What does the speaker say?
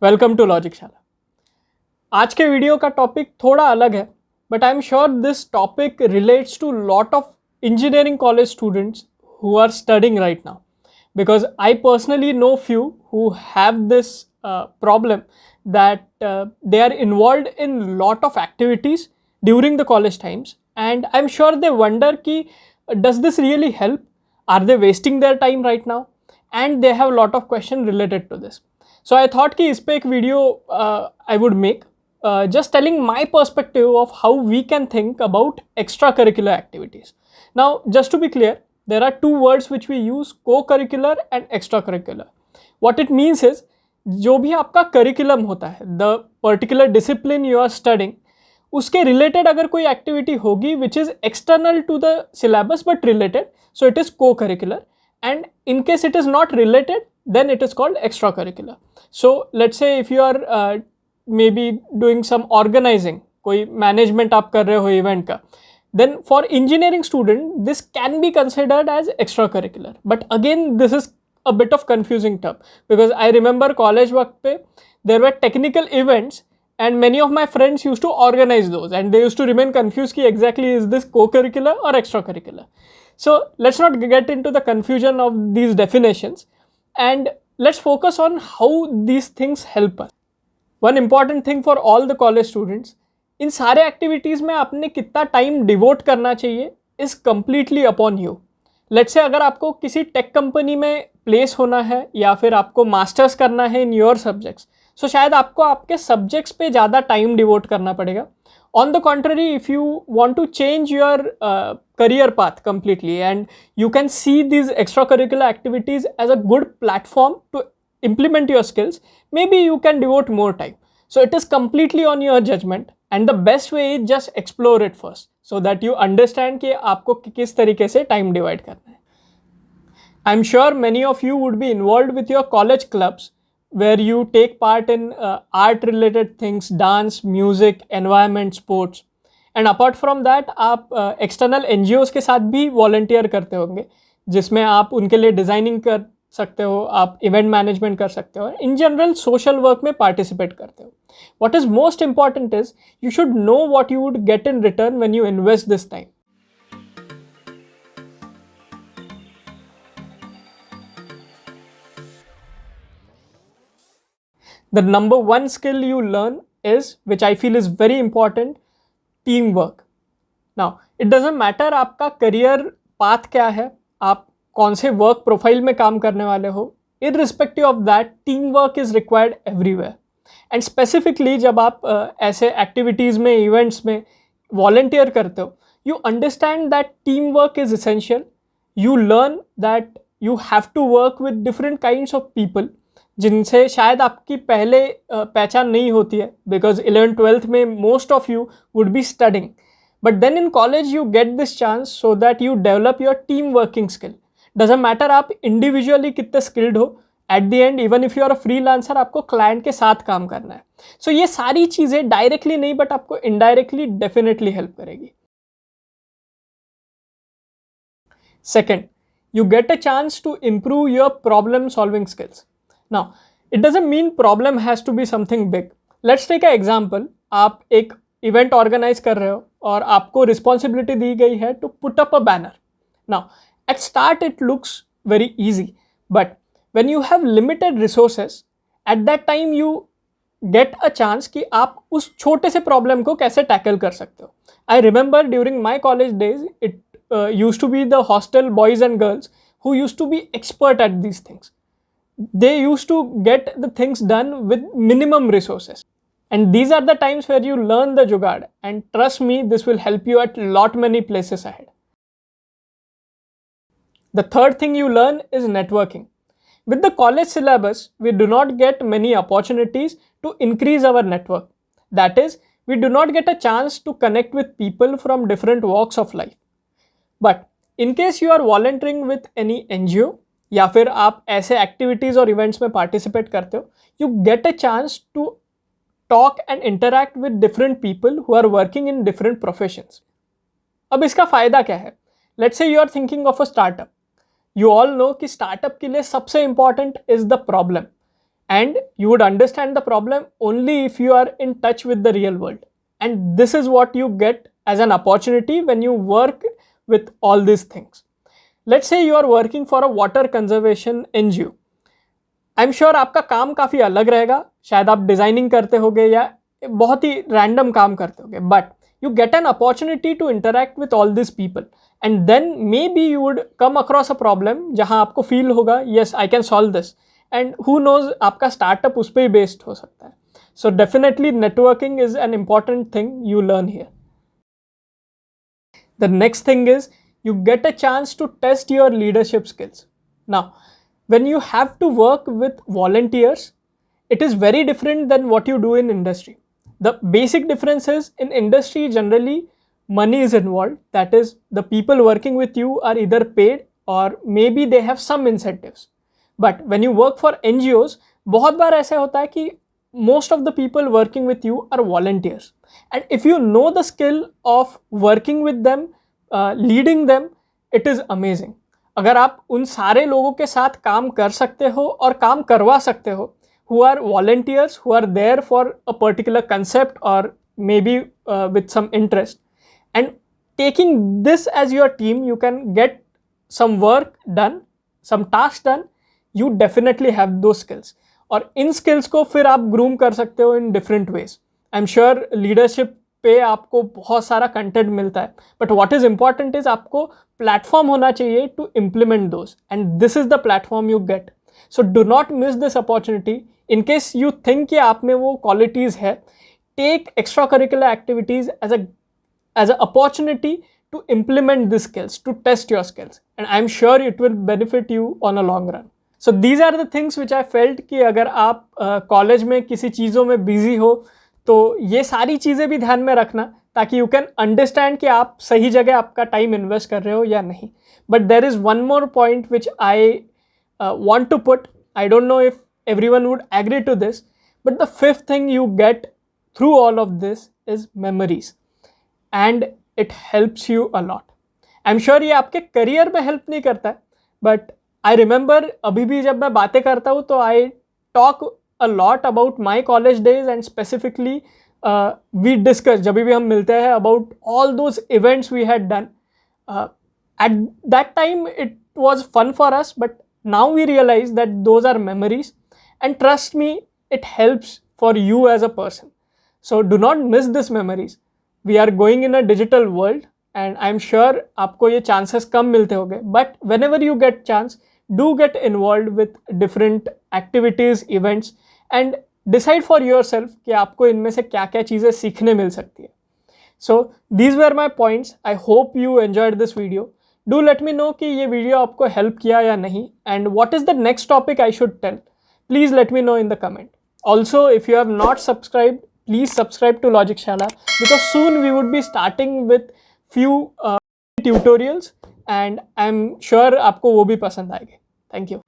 Welcome to logic शाला। आज के वीडियो का टॉपिक थोड़ा अलग है, but I am sure this topic relates to lot of engineering college students who are studying right now, because I personally know few who have this problem that they are involved in lot of activities during the college times, and I'm sure they wonder ki does this really help, are they wasting their time right now, and they have a lot of questions related to this. So I thought ki is pe ek video I would make, just telling my perspective of how we can think about extracurricular activities. Now, just to be clear, there are two words which we use, co-curricular and extracurricular. What it means is, जो भी आपका curriculum होता है, the particular discipline you are studying, उसके related अगर कोई activity होगी which is external to the syllabus but related, so it is co-curricular, and in case it is not related, then it is called extracurricular. So let's say if you are maybe doing some organizing, कोई management आप कर रहे हो event का, then for engineering student this can be considered as extracurricular. But again, this is a bit of confusing term, because I remember college वक्त पे there were technical events and many of my friends used to organize those, and they used to remain confused ki exactly is this co-curricular or extracurricular. So let's not get into the confusion of these definitions, and let's focus on how these things help us. One important thing for all the college students, इन सारे activities में आपने कितना time devote करना चाहिए is completely upon you. Let's say अगर आपको किसी tech company में प्लेस होना है या फिर आपको मास्टर्स करना है इन योर सब्जेक्ट्स, सो शायद आपको आपके सब्जेक्ट्स पे ज़्यादा टाइम डिवोट करना पड़ेगा. On the contrary, if you want to change your career path completely and you can see these extra curricular activities as a good platform to implement your skills, maybe you can devote more time. So it is completely on your judgment, and the best way is just explore it first so that you understand कि आपको किस तरीके से time divide करना है. I'm sure many of you would be involved with your college clubs where you take part in art related things, dance, music, environment, sports, and apart from that आप external NGOs के साथ भी volunteer करते होंगे, जिसमें आप उनके लिए डिज़ाइनिंग कर सकते हो, आप इवेंट मैनेजमेंट कर सकते हो, इन जनरल सोशल वर्क में पार्टिसिपेट करते हो. What is most important is you should know what you would get in return when you invest this time. The number one skill you learn is, which I feel is very important, teamwork. Now, it doesn't matter आपका career path क्या है, आप कौन से work profile में काम करने वाले हो, irrespective of that team work is required everywhere. And specifically जब आप ऐसे एक्टिविटीज़ में, इवेंट्स में वॉलंटियर करते हो, you understand that team work is essential. You learn that you have to work with different kinds of people जिनसे शायद आपकी पहले पहचान नहीं होती है, बिकॉज 11th-12th में most of you would be studying. But then in college you get this chance so that you develop your team working skill. Doesn't matter आप इंडिविजुअली कितने स्किल्ड हो, at the end even if you are a freelancer, आपको client के साथ काम करना है. सो ये सारी चीज़ें डायरेक्टली नहीं बट आपको इनडायरेक्टली डेफिनेटली हेल्प करेगी. Second, you get a chance to improve your problem solving skills. Now, it doesn't mean problem has to be something big. Let's take an example. आप एक event organize कर रहे हो और आपको responsibility दी गई है to put up a banner. Now, at start it looks very easy, but when you have limited resources, at that time you get a chance कि आप उस छोटे से problem को कैसे tackle कर सकते हो. I remember during my college days, it used to be the hostel boys and girls who used to be expert at these things. They used to get the things done with minimum resources. And these are the times where you learn the jugaad. And trust me, this will help you at lot many places ahead. The third thing you learn is networking. With the college syllabus, we do not get many opportunities to increase our network. That is, we do not get a chance to connect with people from different walks of life. But in case you are volunteering with any NGO या फिर आप ऐसे activities और events में participate करते हो, you get a chance to talk and interact with different people who are working in different professions. अब इसका फ़ायदा क्या है? Let's say you are thinking of a startup. You all know कि स्टार्टअप के लिए सबसे important is the problem. and you would understand the problem only if you are in touch with the real world. And this is what you get as an opportunity when you work with all these things. Let's say you are working for a water conservation NGO. I am sure आपका काम काफ़ी अलग रहेगा, शायद आप designing करते होगे या बहुत ही रैंडम काम करते होगे, but you get an opportunity to interact with all these people, and then maybe you would come across a problem जहाँ आपको feel होगा yes I can solve this, and who knows आपका startup उस पर ही based हो सकता है. So definitely networking is an important thing you learn here. The next thing is you get a chance to test your leadership skills. Now when you have to work with volunteers, it is very different than what you do in industry. The basic difference is in industry generally money is involved, that is the people working with you are either paid or maybe they have some incentives. But when you work for NGOs, बहुत बार ऐसा होता है कि most of the people working with you are volunteers, and if you know the skill of working with them, leading them, it is amazing. अगर आप उन सारे लोगों के साथ काम कर सकते हो और काम करवा सकते हो, who are volunteers, who are there for a particular concept or maybe with some interest, and taking this as your team, you can get some work done, some tasks done. You definitely have those skills, और इन skills को फिर आप groom कर सकते हो in different ways. I'm sure leadership पे आपको बहुत सारा कंटेंट मिलता है, but what is important is आपको प्लेटफॉर्म होना चाहिए to implement those, and this is the platform you get. So do not miss this opportunity. In case you think कि आप में वो क्वालिटीज़ है, take extra curricular activities as a opportunity to implement these skills, to test your skills, and I'm sure it will benefit you on a long run. So these are the things which I felt कि अगर आप college में किसी चीज़ों में busy हो तो ये सारी चीज़ें भी ध्यान में रखना, ताकि यू कैन अंडरस्टैंड कि आप सही जगह आपका टाइम इन्वेस्ट कर रहे हो या नहीं. But there is one more point which I want to put. I don't know if everyone would agree to this, but the fifth thing you get through all of this is memories, and it helps you a lot. I am sure ये आपके career में help नहीं करता है, but I remember अभी भी जब मैं बातें करता हूँ तो I talk a lot about my college days, and specifically we discuss जब भी हम मिलते हैं about all those events we had done. At that time it was fun for us, but now we realize that those are memories, and trust me, it helps for you as a person. So do not miss these memories. We are going in a digital world, and I'm sure आपको ये chances कम मिलते होंगे, but whenever you get chance, do get involved with different activities, events, and decide for yourself कि आपको इनमें से क्या क्या चीज़ें सीखने मिल सकती है. So these were my points. I hope you enjoyed this video. Do let me know कि ये वीडियो आपको हेल्प किया या नहीं, and what is the next topic I should tell. Please let me know in the comment. Also, if you have not subscribed, please subscribe to Logicshala, because soon we would be starting with few tutorials, and I'm sure आपको वो भी पसंद आएंगे. Thank you.